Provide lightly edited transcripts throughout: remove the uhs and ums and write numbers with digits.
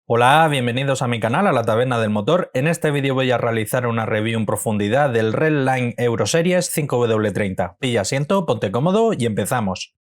Hola, bienvenidos a mi canal, a la Taberna del Motor. En este vídeo voy a realizar una review en profundidad del Redline Euroseries 5W30. Pilla asiento, ponte cómodo y empezamos.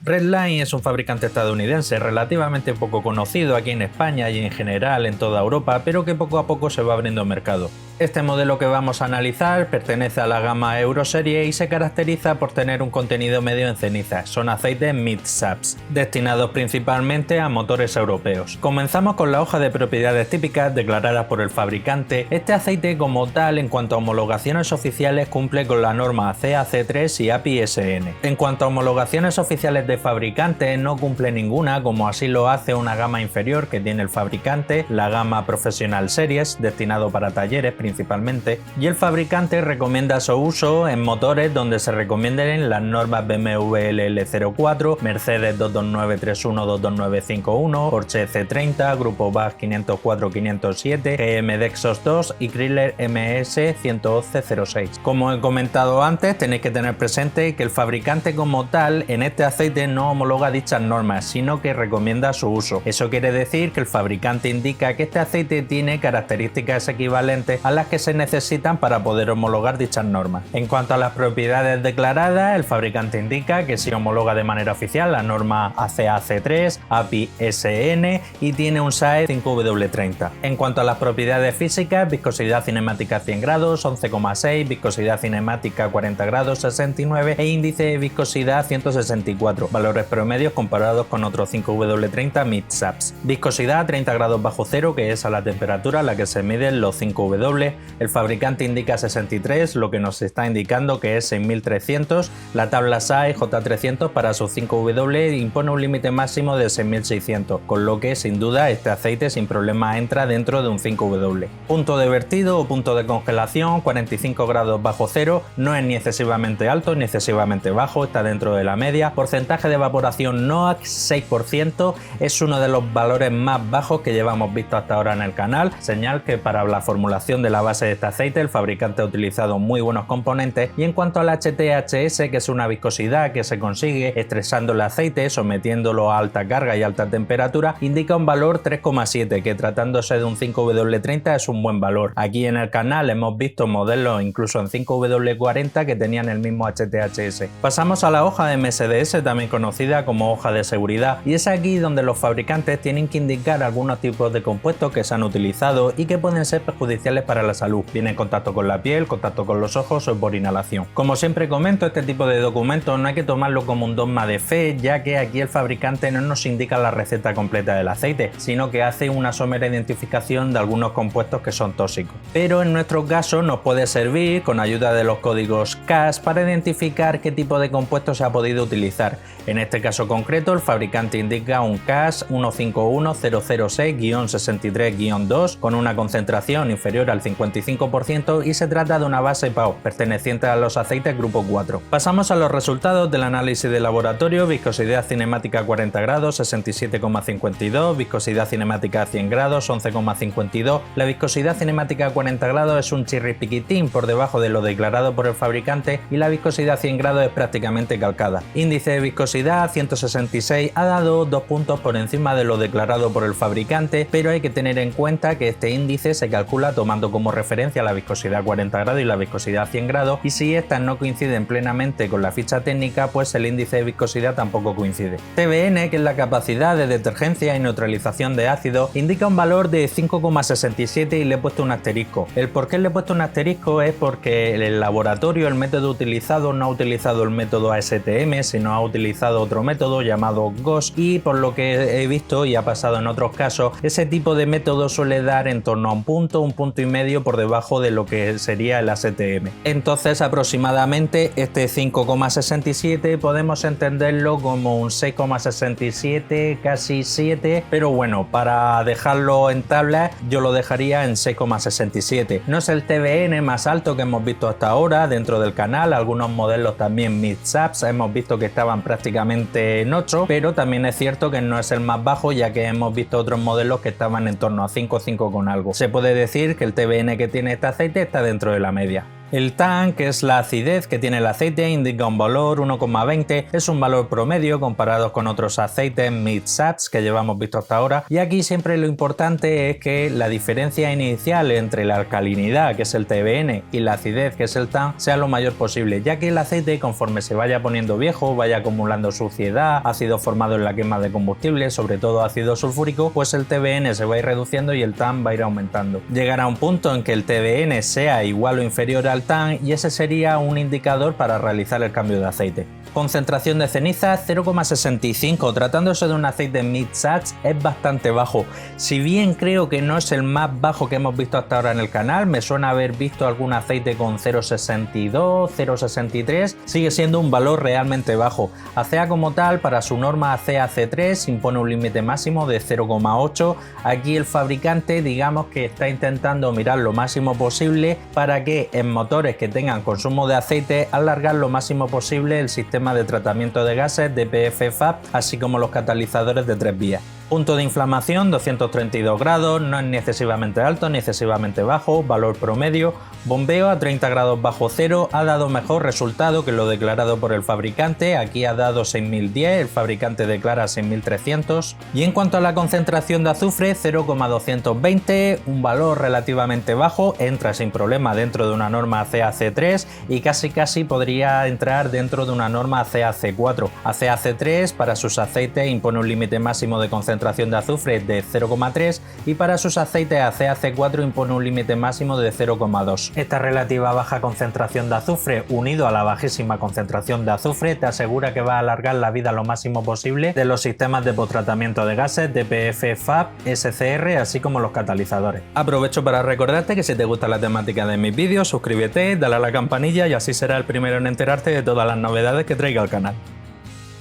Redline es un fabricante estadounidense relativamente poco conocido aquí en España y en general en toda Europa, pero que poco a poco se va abriendo mercado. Este modelo que vamos a analizar pertenece a la gama Euroseries y se caracteriza por tener un contenido medio en ceniza. Son aceites mid-subs, destinados principalmente a motores europeos. Comenzamos con la hoja de propiedades típicas declaradas por el fabricante. Este aceite como tal, en cuanto a homologaciones oficiales, cumple con la norma CAC3 y API-SN. En cuanto a homologaciones oficiales de fabricante, no cumple ninguna, como así lo hace una gama inferior que tiene el fabricante, la gama Professional Series, destinado para talleres principalmente, y el fabricante recomienda su uso en motores donde se recomienden las normas BMW LL04, Mercedes 22931, 22951, Porsche C30, Grupo BAS 504-507, GM Dexos 2 y Chrysler MS 11106. Como he comentado antes, tenéis que tener presente que el fabricante como tal en este aceite no homologa dichas normas, sino que recomienda su uso. Eso quiere decir que el fabricante indica que este aceite tiene características equivalentes a las que se necesitan para poder homologar dichas normas. En cuanto a las propiedades declaradas, el fabricante indica que si homologa de manera oficial la norma ACAC3, API-SN y tiene un SAE 5W30. En cuanto a las propiedades físicas, viscosidad cinemática 100 grados, 11,6, viscosidad cinemática 40 grados, 69 e índice de viscosidad 164, valores promedios comparados con otros 5W30 mid-subs. Viscosidad 30 grados bajo cero, que es a la temperatura a la que se miden los 5W. El fabricante indica 63, lo que nos está indicando que es 6300. La tabla SAE J300 para sus 5W impone un límite máximo de 6600, con lo que sin duda este aceite sin problema entra dentro de un 5W. Punto de vertido o punto de congelación 45 grados bajo cero, no es ni excesivamente alto ni excesivamente bajo, está dentro de la media. Porcentaje de evaporación NOAC 6%, es uno de los valores más bajos que llevamos visto hasta ahora en el canal, señal que para la formulación de la base de este aceite el fabricante ha utilizado muy buenos componentes. Y en cuanto al HTHS, que es una viscosidad que se consigue estresando el aceite, sometiéndolo a alta carga y alta temperatura, indica un valor 3,7, que tratándose de un 5W30 es un buen valor. Aquí en el canal hemos visto modelos incluso en 5W40 que tenían el mismo HTHS. Pasamos a la hoja de MSDS, también conocida como hoja de seguridad, y es aquí donde los fabricantes tienen que indicar algunos tipos de compuestos que se han utilizado y que pueden ser perjudiciales para la salud, bien en contacto con la piel, contacto con los ojos o por inhalación. Como siempre comento, este tipo de documentos no hay que tomarlo como un dogma de fe, ya que aquí el fabricante no nos indica la receta completa del aceite, sino que hace una somera identificación de algunos compuestos que son tóxicos. Pero en nuestro caso nos puede servir, con ayuda de los códigos CAS, para identificar qué tipo de compuesto se ha podido utilizar. En este caso concreto, el fabricante indica un CAS 151006-63-2 con una concentración inferior al 55% y se trata de una base PAO perteneciente a los aceites grupo 4. Pasamos a los resultados del análisis de laboratorio. Viscosidad cinemática 40 grados, 67,52, viscosidad cinemática 100 grados, 11,52. La viscosidad cinemática 40 grados es un chirri piquitín por debajo de lo declarado por el fabricante y la viscosidad 100 grados es prácticamente calcada. Índice de viscosidad 166 ha dado 2 puntos por encima de lo declarado por el fabricante, pero hay que tener en cuenta que este índice se calcula tomando como referencia la viscosidad 40 grados y la viscosidad 100 grados, y si estas no coinciden plenamente con la ficha técnica, pues el índice de viscosidad tampoco coincide. TBN, que es la capacidad de detergencia y neutralización de ácido, indica un valor de 5,67 y le he puesto un asterisco. El por qué le he puesto un asterisco es porque el laboratorio, el método utilizado, no ha utilizado el método ASTM, sino ha utilizado otro método llamado GOS, y por lo que he visto y ha pasado en otros casos, ese tipo de método suele dar en torno a un punto y medio por debajo de lo que sería el ASTM. Entonces aproximadamente este 5,67 podemos entenderlo como un 6,67, casi 7, pero bueno, para dejarlo en tabla yo lo dejaría en 6,67. No es el TBN más alto que hemos visto hasta ahora dentro del canal, algunos modelos también mid-subs hemos visto que estaban prácticamente prácticamente en 8, pero también es cierto que no es el más bajo, ya que hemos visto otros modelos que estaban en torno a 5 con algo. Se puede decir que el TBN que tiene este aceite está dentro de la media. El TAN, que es la acidez que tiene el aceite, indica un valor 1,20, es un valor promedio comparado con otros aceites mid-sats que llevamos visto hasta ahora, y aquí siempre lo importante es que la diferencia inicial entre la alcalinidad, que es el TBN, y la acidez, que es el TAN, sea lo mayor posible, ya que el aceite, conforme se vaya poniendo viejo, vaya acumulando suciedad, ácido formado en la quema de combustible, sobre todo ácido sulfúrico, pues el TBN se va a ir reduciendo y el TAN va a ir aumentando. Llegará un punto en que el TBN sea igual o inferior al TAN y ese sería un indicador para realizar el cambio de aceite. Concentración de cenizas 0,65, tratándose de un aceite mid-sats es bastante bajo. Si bien creo que no es el más bajo que hemos visto hasta ahora en el canal, me suena haber visto algún aceite con 0,62, 0,63, sigue siendo un valor realmente bajo. ACEA como tal, para su norma ACEA-C3 impone un límite máximo de 0,8. Aquí el fabricante, digamos que está intentando mirar lo máximo posible para que en motores que tengan consumo de aceite alargar lo máximo posible el sistema de tratamiento de gases DPF-FAP, así como los catalizadores de 3 vías. Punto de inflamación 232 grados, no es ni excesivamente alto ni excesivamente bajo, valor promedio. Bombeo a 30 grados bajo cero ha dado mejor resultado que lo declarado por el fabricante, aquí ha dado 6010, el fabricante declara 6300. Y en cuanto a la concentración de azufre, 0,220, un valor relativamente bajo, entra sin problema dentro de una norma ACEA-C3 y casi podría entrar dentro de una norma ACEA-C4. ACEA-C3 para sus aceites impone un límite máximo de concentración de azufre de 0,3 y para sus aceites ACEA-C4 impone un límite máximo de 0,2. Esta relativa baja concentración de azufre unido a la bajísima concentración de azufre te asegura que va a alargar la vida lo máximo posible de los sistemas de posttratamiento de gases DPF-FAP, SCR, así como los catalizadores. Aprovecho para recordarte que si te gusta la temática de mis vídeos, suscríbete, dale a la campanilla y así serás el primero en enterarte de todas las novedades que traiga al canal.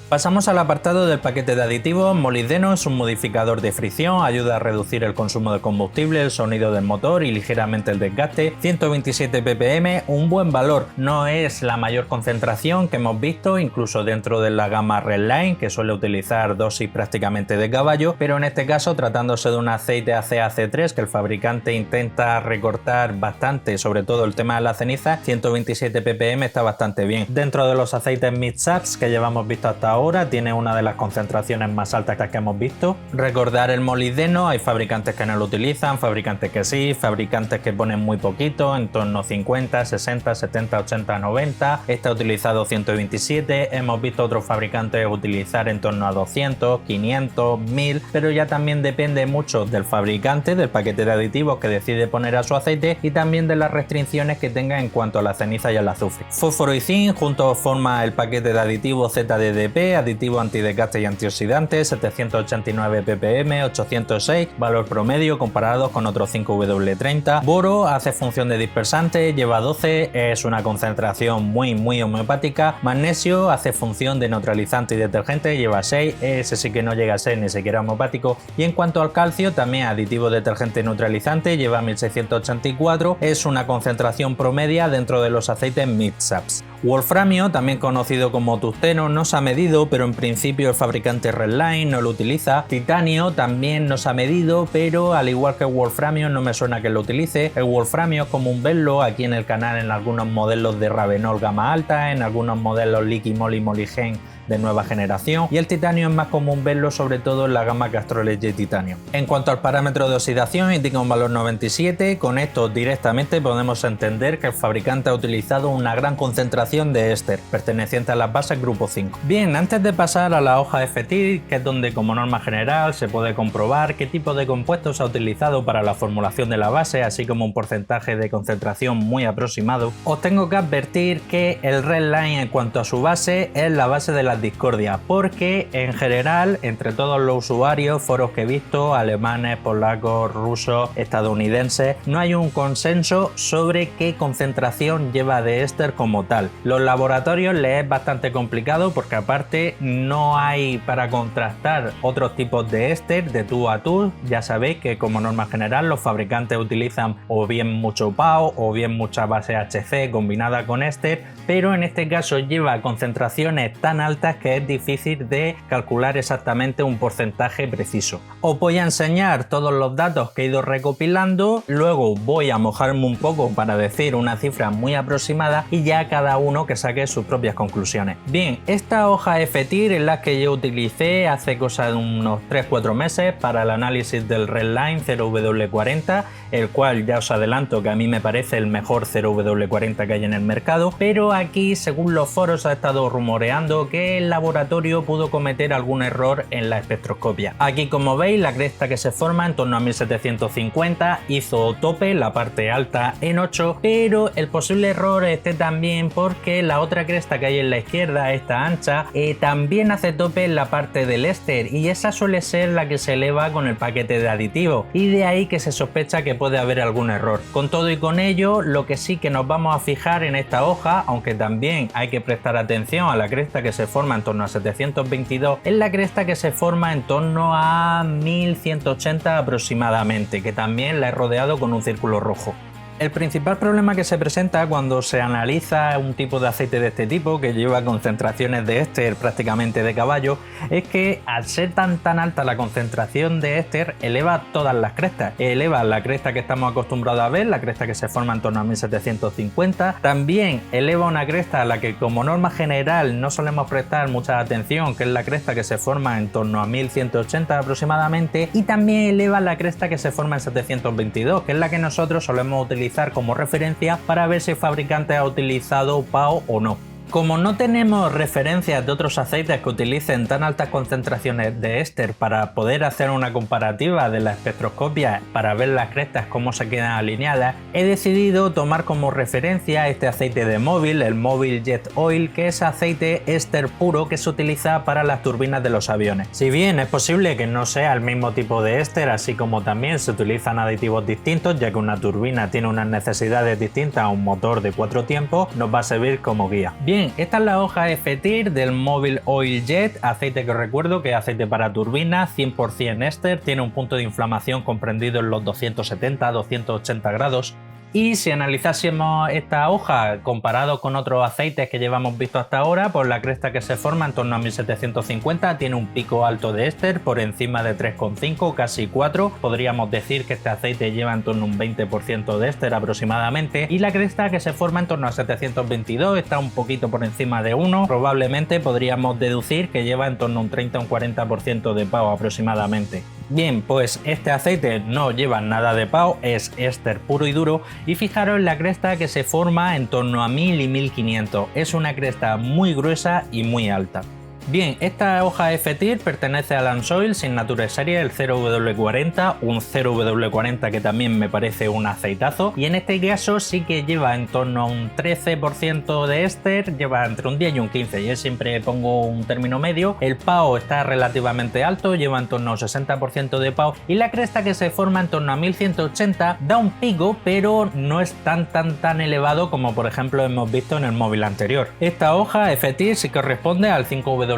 Pasamos al apartado del paquete de aditivos. Molibdeno es un modificador de fricción, ayuda a reducir el consumo de combustible, el sonido del motor y ligeramente el desgaste. 127 ppm, un buen valor. No es la mayor concentración que hemos visto, incluso dentro de la gama Redline, que suele utilizar dosis prácticamente de caballo, pero en este caso, tratándose de un aceite ACEA-C3 que el fabricante intenta recortar bastante, sobre todo el tema de la ceniza, 127 ppm está bastante bien. Dentro de los aceites mid-sats que llevamos visto hasta ahora, tiene una de las concentraciones más altas que hemos visto. Recordar el molibdeno, hay fabricantes que no lo utilizan, fabricantes que sí, fabricantes que ponen muy poquito, en torno a 50, 60, 70, 80, 90. Está utilizado 127, hemos visto otros fabricantes utilizar en torno a 200, 500, 1000, pero ya también depende mucho del fabricante, del paquete de aditivos que decide poner a su aceite y también de las restricciones que tenga en cuanto a la ceniza y al azufre. Fósforo y zinc juntos forma el paquete de aditivos ZDDP, aditivo antidesgaste y antioxidante, 789 ppm, 806, valor promedio comparado con otros 5W30. Boro hace función de dispersante, lleva 12, es una concentración muy homeopática. Magnesio hace función de neutralizante y detergente, lleva 6, ese sí que no llega a ser ni siquiera homeopático. Y en cuanto al calcio, también aditivo detergente y neutralizante, lleva 1684, es una concentración promedia dentro de los aceites mid-sats. Wolframio, también conocido como tungsteno, no se ha medido, pero en principio el fabricante Redline no lo utiliza. Titanio también no se ha medido, pero al igual que el wolframio no me suena que lo utilice. El wolframio es común verlo aquí en el canal en algunos modelos de Ravenol gama alta, en algunos modelos Liqui Moly Molygen de nueva generación, y el titanio es más común verlo sobre todo en la gama Castrol Edge Titanio. En cuanto al parámetro de oxidación, indica un valor 97, con esto directamente podemos entender que el fabricante ha utilizado una gran concentración de éster, perteneciente a las bases grupo 5. Bien, antes de pasar a la hoja FTIR, que es donde como norma general se puede comprobar qué tipo de compuestos se ha utilizado para la formulación de la base, así como un porcentaje de concentración muy aproximado, os tengo que advertir que el Redline en cuanto a su base es la base de las discordias, porque en general entre todos los usuarios, foros que he visto, alemanes, polacos, rusos, estadounidenses, no hay un consenso sobre qué concentración lleva de éster como tal. Los laboratorios les es bastante complicado porque aparte no hay para contrastar otros tipos de éster de tú a tú. Ya sabéis que como norma general los fabricantes utilizan o bien mucho PAO o bien mucha base HC combinada con éster, pero en este caso lleva concentraciones tan altas crestas que es difícil de calcular exactamente un porcentaje preciso. Os voy a enseñar todos los datos que he ido recopilando, luego voy a mojarme un poco para decir una cifra muy aproximada y ya cada uno que saque sus propias conclusiones. Bien, esta hoja FTIR es la que yo utilicé hace cosa de unos 3-4 meses para el análisis del Redline 0W40, el cual ya os adelanto que a mí me parece el mejor 0W40 que hay en el mercado, pero aquí según los foros ha estado rumoreando que el laboratorio pudo cometer algún error en la espectroscopia. Aquí como veis la cresta que se forma en torno a 1750 hizo tope, la parte alta en 8, pero el posible error esté también porque la otra cresta que hay en la izquierda, esta ancha, también hace tope en la parte del éster y esa suele ser la que se eleva con el paquete de aditivo y de ahí que se sospecha que puede haber algún error. Con todo y con ello, lo que sí que nos vamos a fijar en esta hoja, aunque también hay que prestar atención a la cresta que se forma en torno a 722, es la cresta que se forma en torno a 1180 aproximadamente, que también la he rodeado con un círculo rojo. El principal problema que se presenta cuando se analiza un tipo de aceite de este tipo, que lleva concentraciones de éster prácticamente de caballo, es que al ser tan alta la concentración de éster, eleva todas las crestas. Eleva la cresta que estamos acostumbrados a ver, la cresta que se forma en torno a 1750. También eleva una cresta a la que como norma general no solemos prestar mucha atención, que es la cresta que se forma en torno a 1180 aproximadamente. Y también eleva la cresta que se forma en 722, que es la que nosotros solemos utilizar como referencia para ver si el fabricante ha utilizado PAO o no. Como no tenemos referencias de otros aceites que utilicen tan altas concentraciones de éster para poder hacer una comparativa de la espectroscopia para ver las crestas cómo se quedan alineadas, he decidido tomar como referencia este aceite de móvil, el Móvil Jet Oil, que es aceite éster puro que se utiliza para las turbinas de los aviones. Si bien es posible que no sea el mismo tipo de éster, así como también se utilizan aditivos distintos, ya que una turbina tiene unas necesidades distintas a un motor de 4 tiempos, nos va a servir como guía. Bien, esta es la hoja FTIR del Móvil Oil Jet, aceite que recuerdo que es aceite para turbina, 100% éster, tiene un punto de inflamación comprendido en los 270-280 grados. Y si analizásemos esta hoja comparado con otros aceites que llevamos visto hasta ahora, pues la cresta que se forma en torno a 1750 tiene un pico alto de éster por encima de 3,5, casi 4. Podríamos decir que este aceite lleva en torno a un 20% de éster aproximadamente. Y la cresta que se forma en torno a 722 está un poquito por encima de 1. Probablemente podríamos deducir que lleva en torno a un 30 o un 40% de PAO aproximadamente. Bien, pues este aceite no lleva nada de PAO, es éster puro y duro. Y fijaros en la cresta que se forma en torno a 1000 y 1500. Es una cresta muy gruesa y muy alta. Bien, esta hoja FTIR pertenece a Lansoil Signature Series, el 0W40, un 0W40 que también me parece un aceitazo, y en este caso sí que lleva en torno a un 13% de éster, lleva entre un 10 y un 15, yo siempre pongo un término medio. El PAO está relativamente alto, lleva en torno a un 60% de PAO, y la cresta que se forma en torno a 1180 da un pico, pero no es tan elevado como por ejemplo hemos visto en el móvil anterior. Esta hoja FTIR sí corresponde al 5W30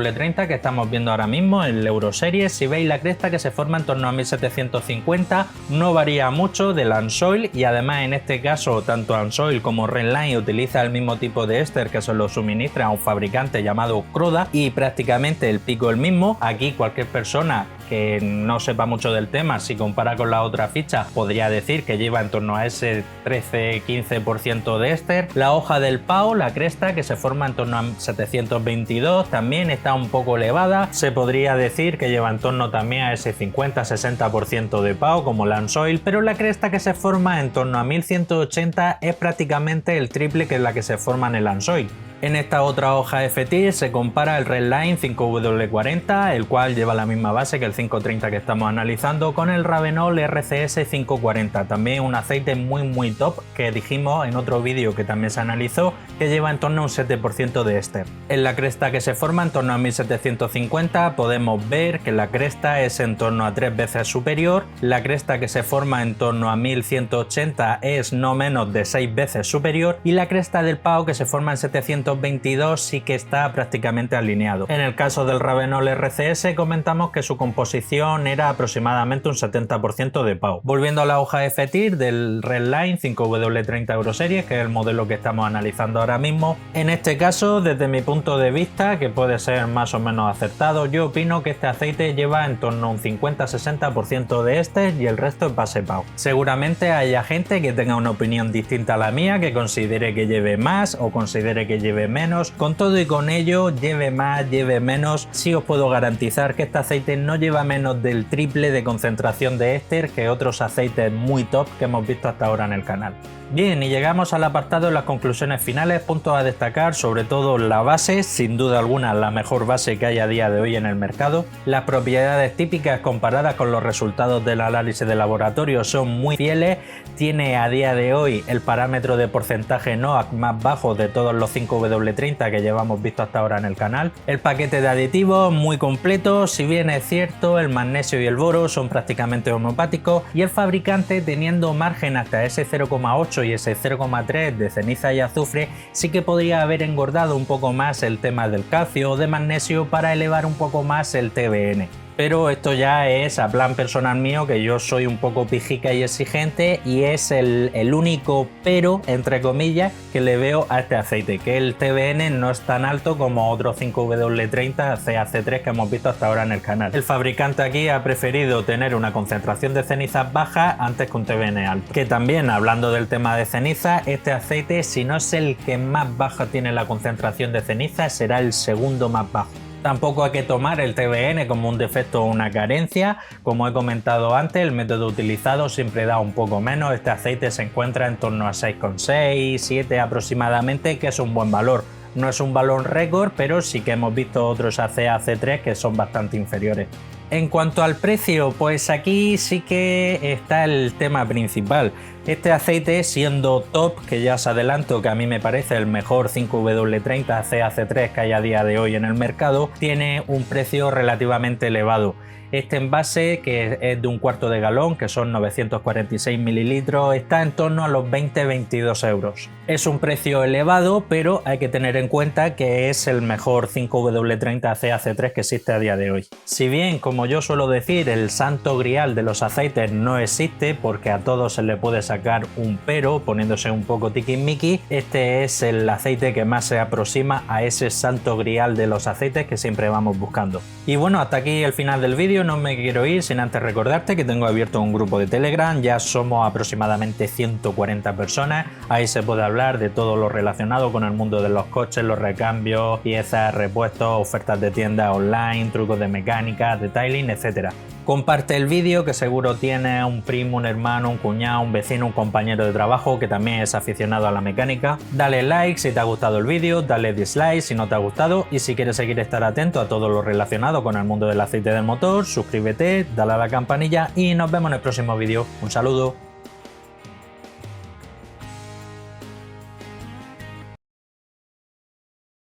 que estamos viendo ahora mismo en el Euroseries. Si veis la cresta que se forma en torno a 1750, no varía mucho del Ansoil, y además en este caso tanto Ansoil como Redline utiliza el mismo tipo de éster que se lo suministra a un fabricante llamado Croda y prácticamente el pico el mismo. Aquí cualquier persona que no sepa mucho del tema, si compara con la otra ficha, podría decir que lleva en torno a ese 13-15% de éster. La hoja del PAO, la cresta que se forma en torno a 722, también está un poco elevada, se podría decir que lleva en torno también a ese 50-60% de PAO como Lansoil, pero la cresta que se forma en torno a 1180 es prácticamente el triple que la que se forma en el Lansoil. En esta otra hoja FTIR se compara el Redline 5W40, el cual lleva la misma base que el 530 que estamos analizando, con el Ravenol RCS 540, también un aceite muy top que dijimos en otro vídeo que también se analizó, que lleva en torno a un 7% de éster. En la cresta que se forma en torno a 1750 podemos ver que la cresta es en torno a 3 veces superior, la cresta que se forma en torno a 1180 es no menos de 6 veces superior, y la cresta del PAO que se forma en 720 222 sí que está prácticamente alineado. En el caso del Ravenol RCS comentamos que su composición era aproximadamente un 70% de PAO. Volviendo a la hoja FTIR del Redline 5W30 Euro Series, que es el modelo que estamos analizando ahora mismo, en este caso, desde mi punto de vista, que puede ser más o menos acertado, yo opino que este aceite lleva en torno a un 50-60% de éster y el resto es base PAO. Seguramente haya gente que tenga una opinión distinta a la mía, que considere que lleve más o considere que lleve menos. Con todo y con ello, lleve más, lleve menos, sí os puedo garantizar que este aceite no lleva menos del triple de concentración de éster que otros aceites muy top que hemos visto hasta ahora en el canal. Bien, y llegamos al apartado de las conclusiones finales, puntos a destacar, sobre todo la base, sin duda alguna la mejor base que hay a día de hoy en el mercado. Las propiedades típicas comparadas con los resultados del análisis de laboratorio son muy fieles, tiene a día de hoy el parámetro de porcentaje NOAC más bajo de todos los 5W30 que llevamos visto hasta ahora en el canal. El paquete de aditivos muy completo, si bien es cierto el magnesio y el boro son prácticamente homeopáticos y el fabricante teniendo margen hasta ese 0,8 y ese 0,3 de ceniza y azufre sí que podría haber engordado un poco más el tema del calcio o de magnesio para elevar un poco más el TBN. Pero esto ya es a plan personal mío, que yo soy un poco pijica y exigente y es el único pero, entre comillas, que le veo a este aceite, que el TBN no es tan alto como otros 5W30 CAC3 que hemos visto hasta ahora en el canal. El fabricante aquí ha preferido tener una concentración de cenizas baja antes que un TBN alto. Que también, hablando del tema de ceniza, este aceite, si no es el que más baja tiene la concentración de ceniza, será el segundo más bajo. Tampoco hay que tomar el TBN como un defecto o una carencia. Como he comentado antes, el método utilizado siempre da un poco menos. Este aceite se encuentra en torno a 6,6, 7 aproximadamente, que es un buen valor. No es un valor récord, pero sí que hemos visto otros CAC3 que son bastante inferiores. En cuanto al precio, pues aquí sí que está el tema principal. Este aceite, siendo top, que ya os adelanto que a mí me parece el mejor 5W30 CAC3 que hay a día de hoy en el mercado, tiene un precio relativamente elevado. Este envase, que es de un cuarto de galón, que son 946 mililitros, está en torno a los 20-22 euros. Es un precio elevado, pero hay que tener en cuenta que es el mejor 5W30 CAC3 que existe a día de hoy. Si bien, como yo suelo decir, el santo grial de los aceites no existe, porque a todos se le puede sacar un pero, poniéndose un poco tiquismiquis, este es el aceite que más se aproxima a ese santo grial de los aceites que siempre vamos buscando. Y bueno, hasta aquí el final del vídeo. No me quiero ir sin antes recordarte que tengo abierto un grupo de Telegram, ya somos aproximadamente 140 personas, ahí se puede hablar de todo lo relacionado con el mundo de los coches, los recambios, piezas, repuestos, ofertas de tiendas online, trucos de mecánica, detailing, etcétera. Comparte el vídeo, que seguro tiene un primo, un hermano, un cuñado, un vecino, un compañero de trabajo que también es aficionado a la mecánica. Dale like si te ha gustado el vídeo, dale dislike si no te ha gustado y si quieres seguir estar atento a todo lo relacionado con el mundo del aceite del motor, suscríbete, dale a la campanilla y nos vemos en el próximo vídeo. Un saludo.